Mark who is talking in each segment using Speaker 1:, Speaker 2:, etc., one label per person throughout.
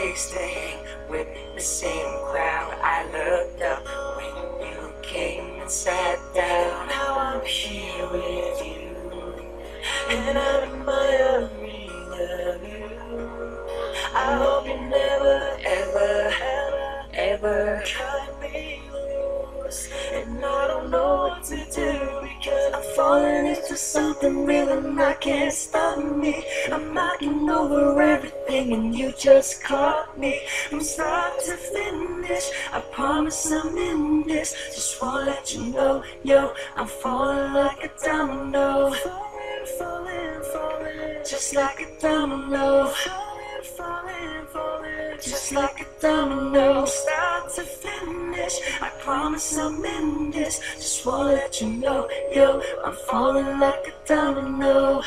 Speaker 1: place to hang with the same crowd. I looked up when you came and sat down. Now I'm here with you, and I'm admiring of you. I hope you never, ever cut me loose. And I don't know what to do, because I'm falling into something real and I can't stop me. I'm knocking over everything and you just caught me. From start to finish, I promise I'm in this. Just wanna let you know, yo, I'm falling like a domino. Falling, just like a domino. Falling, just like a domino. Start to finish, I promise I'm in this. Just wanna let you know, yo, I'm falling like a domino.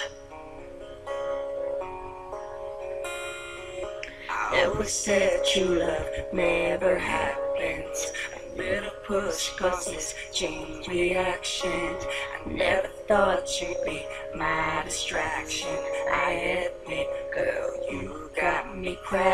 Speaker 1: Never said true love never happens. A little push causes chain reactions. I never thought you'd be my distraction. I admit, girl, you got me crashing.